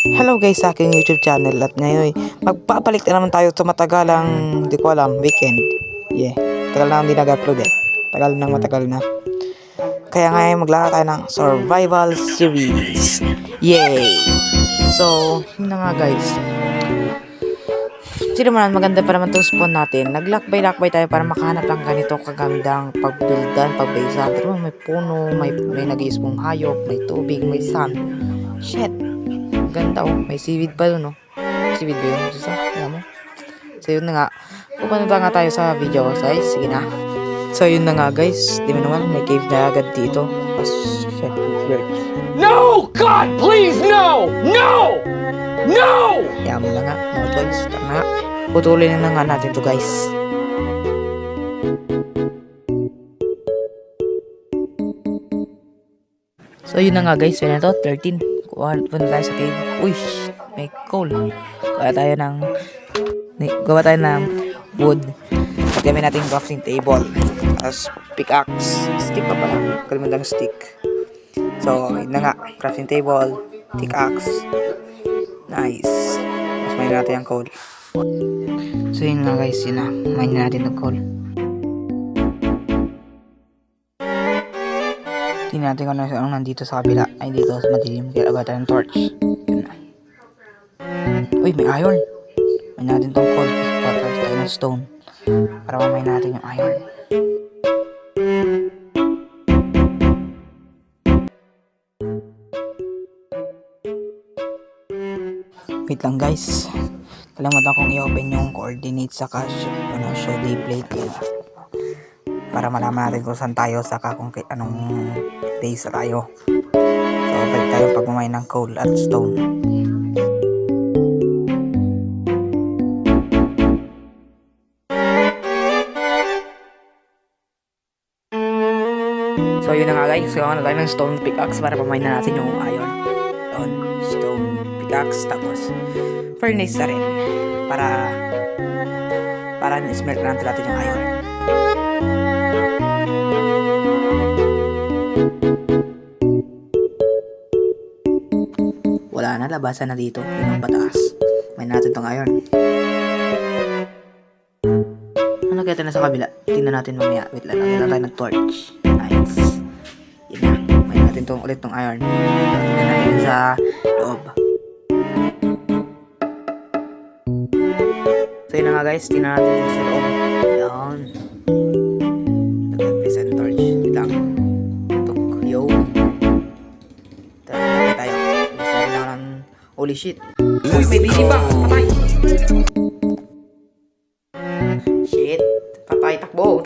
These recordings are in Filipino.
Hello guys sa aking YouTube channel at ngayon magpapalit na naman tayo sa matagalang hindi ko alam weekend. Tagal na hindi nag-upload eh. Matagal na. Kaya ngayon maglakad tayo ng survival series. Yay! So, yun na nga guys. Sino man, maganda pa naman itong spawn natin. Naglakbay-lakbay tayo para makahanap ng ganito kagandang pagbildan, pagbaysan. Pero may puno, may nag-iispong hayop, may tubig, may sun. Shit! Ganda oh, may seaweed pa dun oh. Seaweed ba yun? Alam mo? So yun na nga, pupunta nga tayo sa video guys. Sige na. So yun na nga guys, di mo naman may cave na agad dito. Shit, No! God, please, no! No! No! Yaman na nga, no choice. Tara na nga, putulin na nga natin to guys. So yun na nga guys, yun na to, 13. Punta tayo sa cave. Uy, may coal. Gawa tayo ng wood. At gawin natin crafting table. As pickaxe. Stick pa pala. Kalimutan ng stick. So, yun na nga. Crafting table. Pickaxe. Nice. Mas main natin yung coal. So yun nga guys, yun na. Main natin ng coal. Tingnan natin kung ano nandito sa kabila. Ay, dito sa madilim. Kaya agad tayo ng torch. Yun na. Uy, may iron. May natin tong coal. Patras tayo ng stone. Para mamay natin yung iron. Wait lang guys. Kalimutan kong i-open yung coordinates sa show day plate. Yun. Para malaman natin kung saan tayo, saka kung anong days na tayo. So, balik tayo pagmamay ng coal at stone. So, yun na nga guys. So, tayo ng stone pickaxe para pamain na natin yung iron. Stone pickaxe. Tapos, furnace na rin. Para smelt na natin yung iron. Wala na, labasan na dito. Yun ang pataas. May natin tong iron. Ano kaya na sa kabila? Tingnan natin mamaya. Wait lang, lagyan tayo ng torch. Nice. Yun na. May natin ulit tong iron. Tingnan natin sa loob. So yun na nga guys. Tingnan natin dito sa loob. Yan. Lagyan sa torch. Wait lang. Yo. Tayo. Holy shit. Uy, may busy bang. Patay. Shit. Patay. Takbo.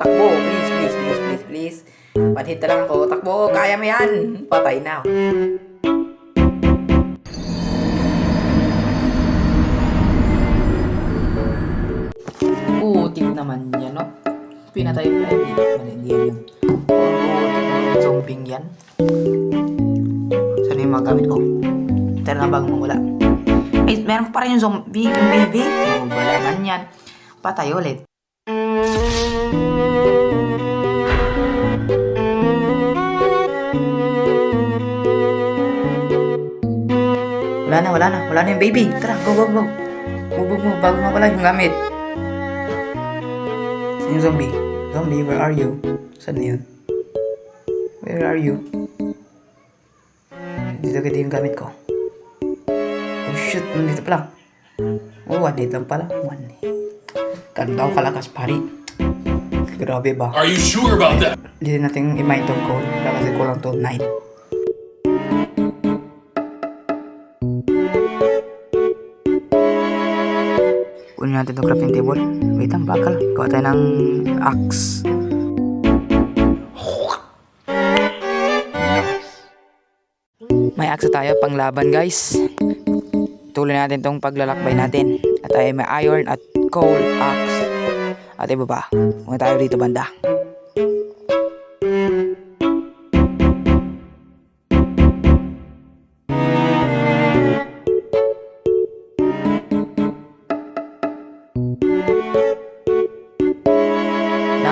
Please. One hit na lang ako. Takbo. Kaya mo yan. Patay na. Tip naman yan, no? Pinatay pa. Hindi yan yun. Zombing yan. Saan yung mga gamit ko? Tara na bago mawala. Ay, meron pa rin yung zombie, yung baby. Wala man yan. Patay ulit. Wala na yung baby. Tara, go. Move, bago mawala yung gamit. Saan yung zombie? Zombie, where are you? Saan na yun? Where are you? Dito agad yung gamit ko. Oh shit, nandito pala. Oh, one hit lang pala. One hit. Ganda ko kalakas, pari. Grabe ba? Are you sure about that? Hindi natin i-mine tong code. Kasi kulang to 9. Kunin natin itong crafting table. Wait lang, bakal. Gawa tayo ng axe. May axe tayo pang laban guys. Tuloy natin tong paglalakbay natin. At tayo may iron at coal axe. At iba ba? Kung tayo dito banda.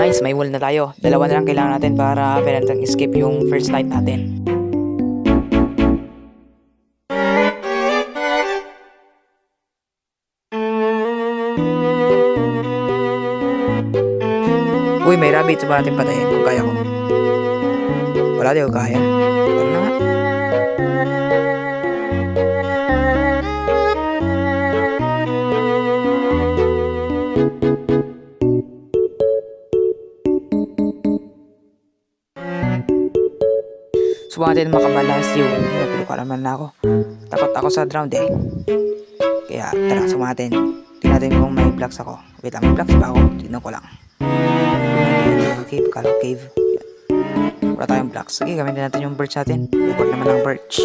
Nice, may wool na tayo. Dalawa na lang kailangan natin para pwede natin escape yung first night natin. Uy, may rabbit. Subukan natin patayin kung kaya ko. Wala, di ko kaya. Tara na nga. Subukan natin makabalas yun. Napilo ka naman na ako. Takot ako sa drowned eh. Kaya tara, subukan natin. Tingnan natin kung may blocks ako. Wait lang, may blocks ba ako? Tingnan ko lang. Cave, kala cave. Yan. Wala tayong blocks. Sige, gamitin natin yung birch natin. Record naman ng birch.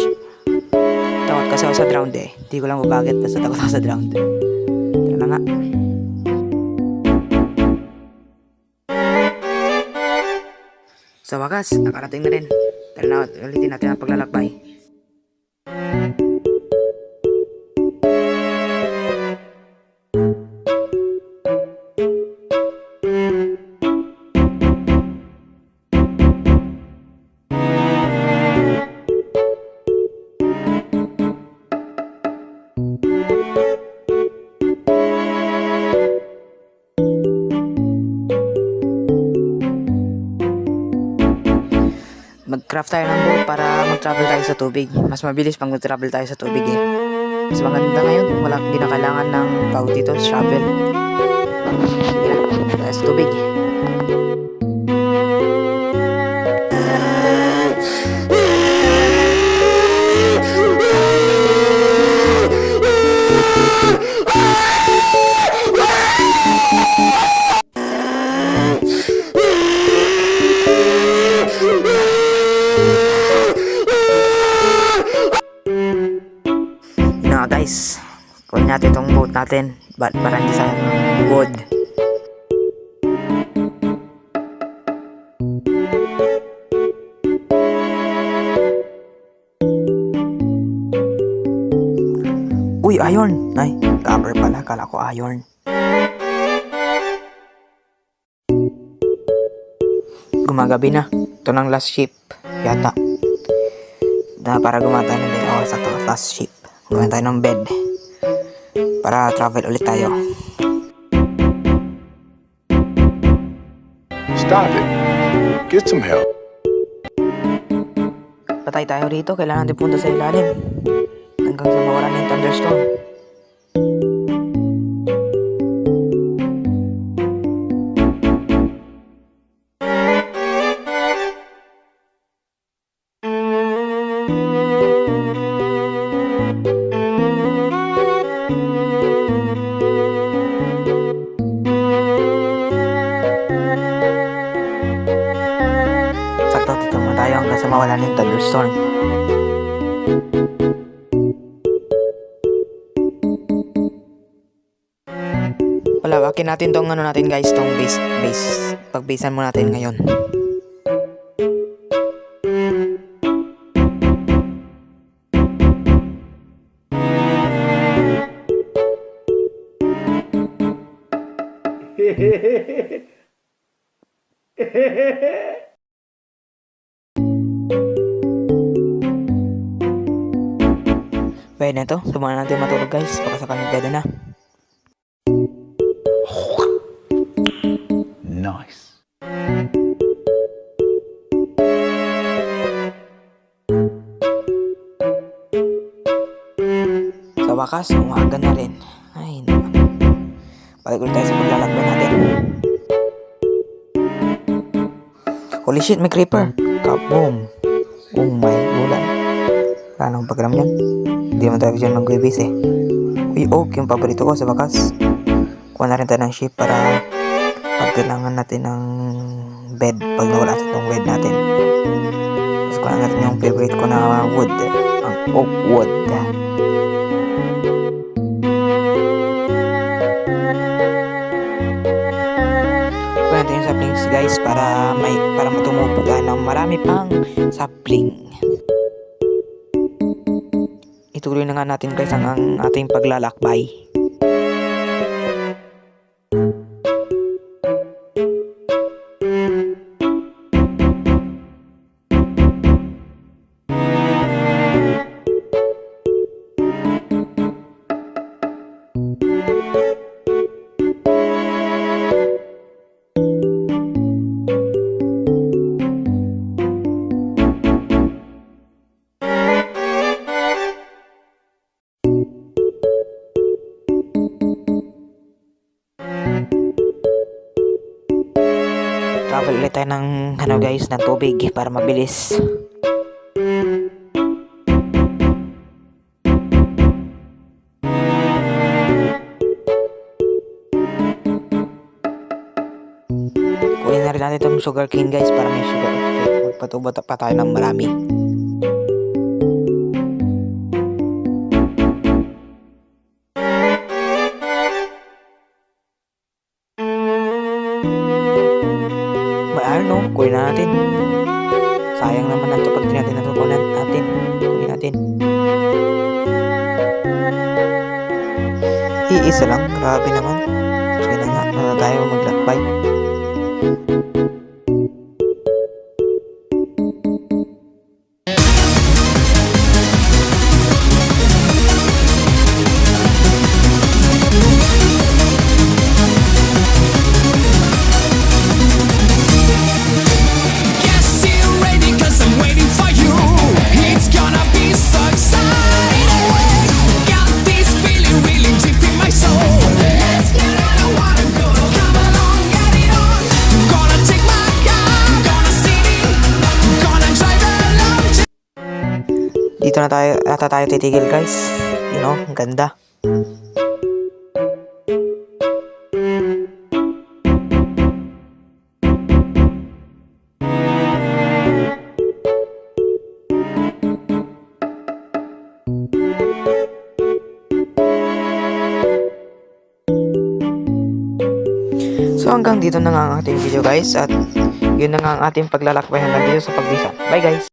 Takot kasi ako sa drowned eh. Hindi ko lang bakit basta takot ako sa drowned. Tara na nga. Sa wakas, nakarating na rin. Tara na, ulitin natin ang paglalakbay. Mag-craft tayo ng boat para mag-travel tayo sa tubig. Mas mabilis pang mag-travel tayo sa tubig eh. Mas maganda ngayon, hindi na kailangan ng tawag dito, shovel. Sige na, tayo sa tubig. Guys, kunin natin itong boat natin para hindi sa wood. Uy, iron! Ay, copper pala, kala ko iron. Gumagabi na. Ito ng last ship yata na para gumata ng bed. Oh, sakto, last ship. Gawin tayo ng bed para travel ulit tayo. Stop it. Get some help. Patay tayo rito. Kailangan natin punta sa ilalim hanggang sa mawala na yung thunderstorm. Dito mo tayo hanggang sa mawala ng thunderstorm. Palawakin natin tong ano natin guys, tong base. Pag-basean mo natin ngayon. Pwede na ito. Subukan natin matulog guys. Baka sakaling pwede na. Nice. Sa wakas, umaga na rin. Ay naman. Balik ulit tayo sa paglalakbay natin. Holy shit, may creeper. Kaboom. Oh my gulay. Wala nang pakiram yan. Hindi naman tayo dyan mag-base eh. Uy, oak, yung paborito ko sa wakas. Kuha na rin tayo ng ship para pag kailangan natin ng bed, pag nawala sa itong bed natin. Tapos kuha natin yung favorite ko na wood, ang oak wood. Kuha natin yung saplings guys para matumupo tayo ng marami pang sapling. Ituloy na nga natin guys ang ating paglalakbay. Bili tayo ng ano guys, ng tubig para mabilis. Kunin na rin natin itong sugar cane guys para may sugar. Okay, magpatubo pa tayo ng marami. May iron no, kunin na natin. Sayang naman na ito pag di natin natutunan natin. Kunin natin. Iisa lang, grabe naman. Sige na nga, tayo maglakbay. Guess you're ready 'cause I'm waiting for you. It's gonna be so exciting. Got this feeling really deep in my soul. Let's get it, I wanna go. Come along, get it on. Gonna take my car, gonna city, gonna drive along. Dito na tayo, ata tayo titigil guys. You know, ang ganda. So hanggang dito na nga ang ating video guys, at yun na nga ang ating paglalakbay hanggang dito sa pagbisa. Bye guys!